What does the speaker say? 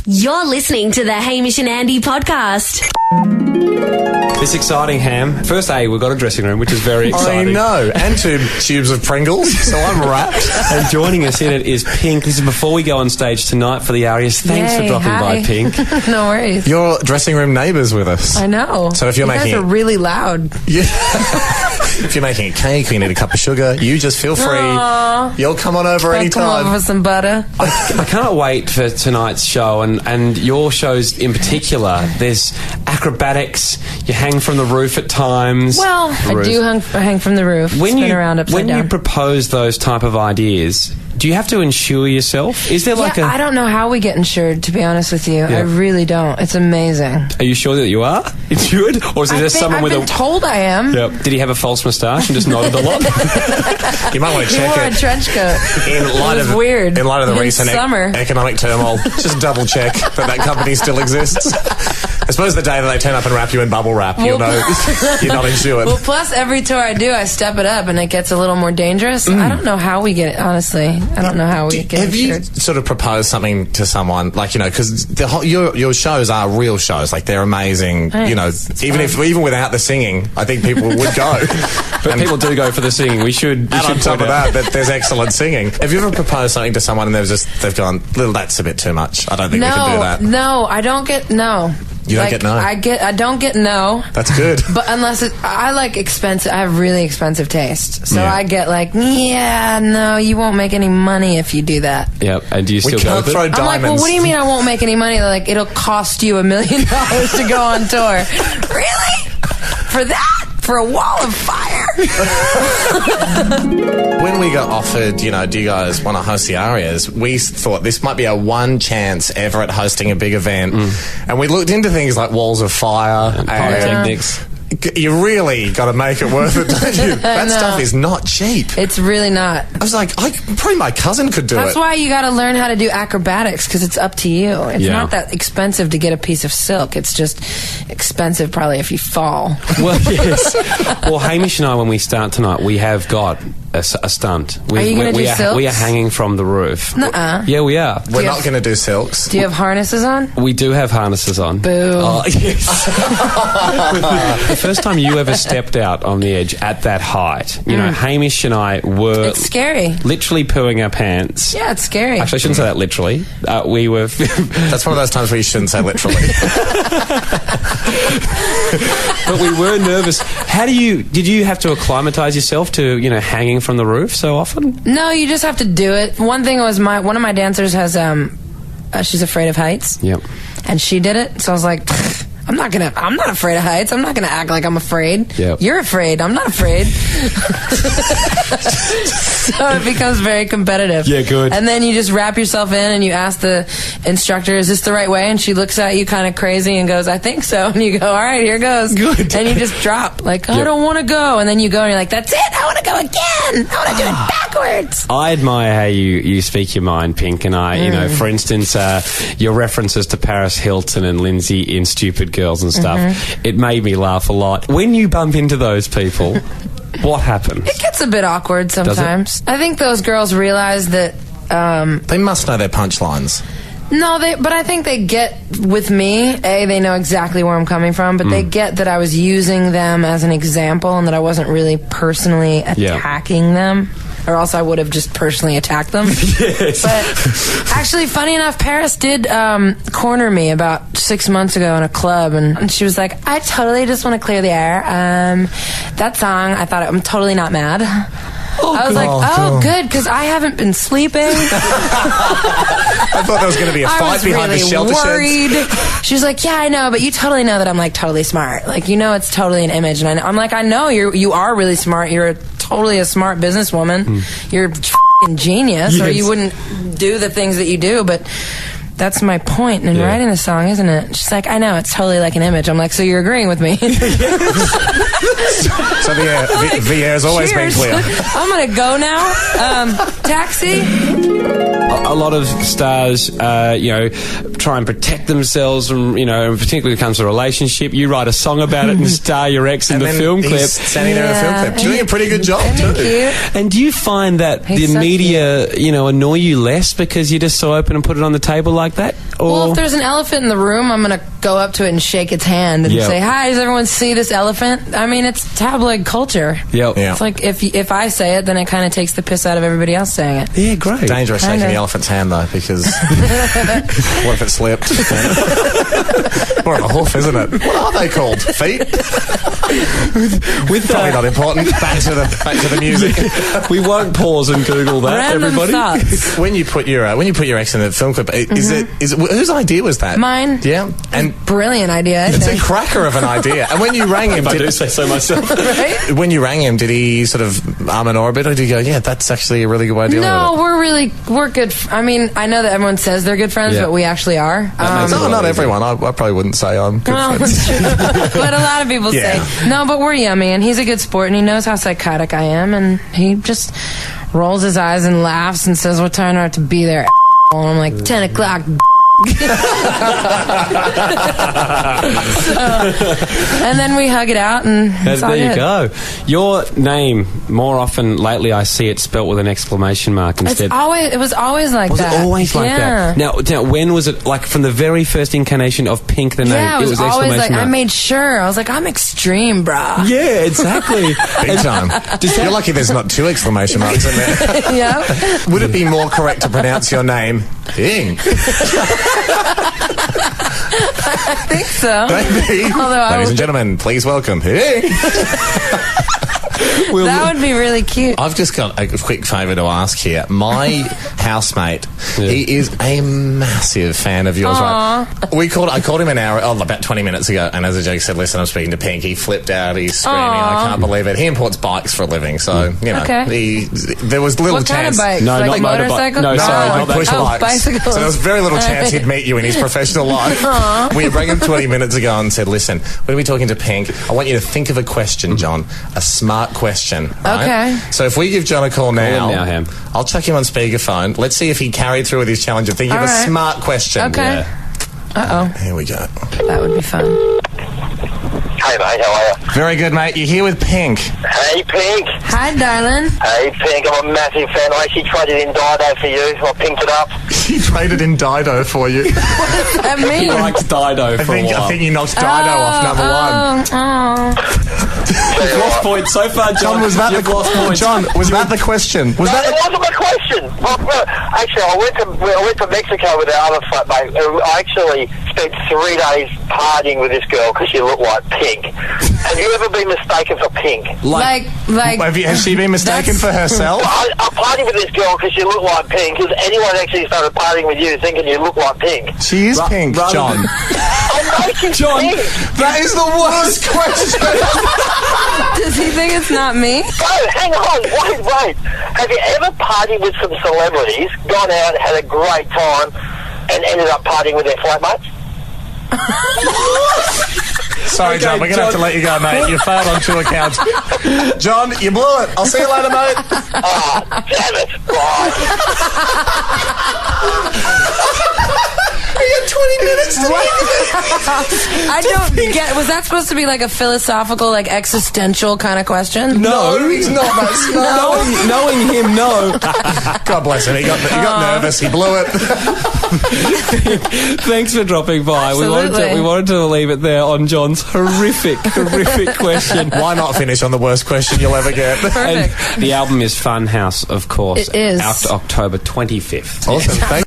You're listening to the Hamish and Andy podcast. It's exciting, Ham. First, we've got a dressing room, which is very exciting. I know, and 2 tubes of Pringles, so I'm wrapped. And joining us in it is Pink. This is before we go on stage tonight for the Arias. Thanks for dropping by, Pink. No worries. Your dressing room neighbours with us. I know. So if you're you making guys are really loud. Yeah. If you're making a cake or you need a cup of sugar, you just feel free. Aww. You'll come on over anytime. Come over with some butter. I can't wait for tonight's show and your shows in particular. There's acrobatics. You hang from the roof at times. Well, I do hang from the roof. Spin around upside down. When you propose those type of ideas, do you have to insure yourself? Is there I don't know how we get insured, to be honest with you. I really don't. It's amazing. Are you sure that you are insured? Or is it just someone with I've been told I am. Yep. Did he have a false moustache and just nodded a lot? You might want to check it. He wore a trench coat. It was weird. In light of the recent summer. Economic turmoil, just double check that company still exists. I suppose the day that they turn up and wrap you in bubble wrap, you'll know you're not insured. Well, plus every tour I do, I step it up and it gets a little more dangerous. I don't know how we get it, honestly. I don't know how we get Have insured. you sort of proposed something to someone, like, because your shows are real shows, like they're amazing. Thanks. Even without the singing, I think people would go. But people do go for the singing. We should. And on top of that, there's excellent singing. Have you ever proposed something to someone and they've gone, "Little, that's a bit too much. I don't think we can do that." No, I don't get no. You don't get no? I don't get no. That's good. But unless I like expensive, I have really expensive taste. So I get like, no, you won't make any money if you do that. Yep. And do you still go with it? I'm like, well, what do you mean I won't make any money? They're like, it'll cost you $1 million to go on tour. Really? For that? For a wall of fire? When we got offered, do you guys want to host the Arias, we thought this might be our one chance ever at hosting a big event. And we looked into things like walls of fire and pyrotechnics. You really got to make it worth it, don't you? That stuff is not cheap. It's really not. I was like, probably my cousin could do it. That's why you got to learn how to do acrobatics, because it's up to you. It's not that expensive to get a piece of silk. It's just expensive probably if you fall. Well, yes. Well, Hamish and I, when we start tonight, we have got a stunt. Are you going to do silks? We are hanging from the roof. Nuh-uh. Yeah, we are. We're not going to do silks. Do you have harnesses on? We do have harnesses on. Boo. Oh, yes. The first time you ever stepped out on the edge at that height, Hamish and I were... It's scary. Literally pooing our pants. Yeah, it's scary. Actually, I shouldn't say that literally. We were... That's one of those times where you shouldn't say literally. But we were nervous. Did you have to acclimatise yourself to, hanging from the roof so often? No, you just have to do it. One thing was one of my dancers has she's afraid of heights. Yep. And she did it, so I was like, I'm not afraid of heights. I'm not gonna act like I'm afraid. Yep. You're afraid. I'm not afraid. So it becomes very competitive. Yeah, good. And then you just wrap yourself in and you ask the instructor, is this the right way? And she looks at you kind of crazy and goes, I think so. And you go, all right, here goes. Good. And you just drop, like, I don't want to go. And then you go and you're like, that's it. I want to go again. I want to do it backwards. I admire how you speak your mind, Pink, and I, for instance, your references to Paris Hilton and Lindsay in Stupid Girls and stuff, it made me laugh a lot. When you bump into those people, what happens? It gets a bit awkward sometimes. I think those girls realize that... they must know their punchlines. No, but I think they get with me. They know exactly where I'm coming from, but they get that I was using them as an example and that I wasn't really personally attacking them. Or else I would have just personally attacked them. Yes. But actually, funny enough, Paris did corner me about 6 months ago in a club, and she was like, I totally just want to clear the air. That song, I thought, I'm totally not mad. I was like, good, because I haven't been sleeping. I thought there was going to be a fight behind the shelter sheds. She was like, yeah, I know, but you totally know that I'm like totally smart. Like, it's totally an image. And I'm like, I know you are really smart. You're totally a smart businesswoman. You're a f***ing genius, or you wouldn't do the things that you do. But that's my point in writing the song, isn't it? She's like, I know, it's totally like an image. I'm like, so you're agreeing with me? So the air has always been clear. I'm going to go now. Taxi. A lot of stars, try and protect themselves from, particularly when it comes to a relationship. You write a song about it and star your ex in the film clip. Standing there in the film clip. Doing a pretty good job, too. And do you find that the media, annoy you less because you're just so open and put it on the table like that? Or? Well, if there's an elephant in the room, I'm going to go up to it and shake its hand and say, "Hi, does everyone see this elephant?" I mean, it's tabloid culture. Yep. Yeah. It's like if I say it, then it kind of takes the piss out of everybody else saying it. Yeah, great. Dangerous shaking the elephant's hand, though, because what if it slipped? More of a hoof, isn't it? What are they called? Feet? Probably not important. Back to the music. We won't pause and Google that, Random everybody. thoughts. When you put your ex in the film clip, is it whose idea was that? Mine. Yeah, and brilliant idea. it's a cracker of an idea. And when you rang him, I do say so myself. Right? When you rang him, did he sort of arm and or a bit, or did he go, "Yeah, that's actually a really good way of dealing No, with it"? we're good. I mean, I know that everyone says they're good friends, but we actually are. No, not everyone. I probably wouldn't say I'm good friends. But a lot of people say no. But we're yummy, and he's a good sport, and he knows how psychotic I am, and he just rolls his eyes and laughs and says, "What time do I have to be there?" And I'm like, 10 o'clock. And then we hug it out, and it's all there you good. go. Your name, more often lately, I see it spelt with an exclamation mark instead. It was always like Was that. it always like that? Now, when was it? Like from the very first incarnation of Pink, the name, Yeah, it was always exclamation like mark. I made sure. I was like, I'm extreme, brah. Yeah, exactly. Big time. You're lucky there's not 2 exclamation marks in there. Yeah. Would it be more correct to pronounce your name Pink? I think so. Maybe. Ladies and gentlemen, please welcome Pink. That would be really cute. I've just got a quick favour to ask here. My housemate, he is a massive fan of yours. Right? I called him about 20 minutes ago, and as a joke said, "Listen, I'm speaking to Pink." He flipped out. He's screaming. I can't believe it. He imports bikes for a living, so there was little What chance. kind of bikes? No, like not motorcycles? motorbike. No, sorry, not push bikes. Bicycles. So there was very little chance he'd meet you in his professional life. We rang him 20 minutes ago and said, "Listen, when we talking to Pink, I want you to think of a question, John, a smart question." Right? Okay. So if we give John a call now, Ham. I'll chuck him on speakerphone. Let's see if he carried through with his challenge of thinking of a smart question. Okay. Yeah. Here we go. That would be fun. Hey mate, how are you? Very good, mate. You're here with Pink. Hey Pink. Hi, darling. Hey Pink, I'm a massive fan. I actually traded in Dido for you. I pinked it up. He traded in Dido for you. What does that mean? He liked Dido for a while. I think he knocked Dido off number one. You've lost points so far, John. John, was that You've lost points. John, was that the question? Was No, that it wasn't my question. Actually, I went to Mexico with our other flatmate. I actually spent 3 days partying with this girl because she looked like Pink. Have you ever been mistaken for Pink? Like. Has she been mistaken for herself? I partied with this girl because she looked like Pink. Because anyone actually started partying with you thinking you look like Pink. She is Pink, John. I know she's John, Pink. That is the worst question. Does he think it's not me? No, hang on, wait. Have you ever partied with some celebrities, gone out, had a great time, and ended up partying with their flatmates? Sorry, Okay, John, we're going to have to let you go, mate. You failed on 2 accounts. John, you blew it. I'll see you later, mate. Oh, damn it. Right. We had 20 minutes to I don't get. Was that supposed to be like a philosophical, like existential kind of question? No, he's not that smart. Knowing him, no. God bless him. He got nervous. He blew it. Thanks for dropping by. Absolutely. We wanted to leave it there on John's horrific question. Why not finish on the worst question you'll ever get? Perfect. And the album is Funhouse, of course. It is. Out October 25th. Awesome. Thank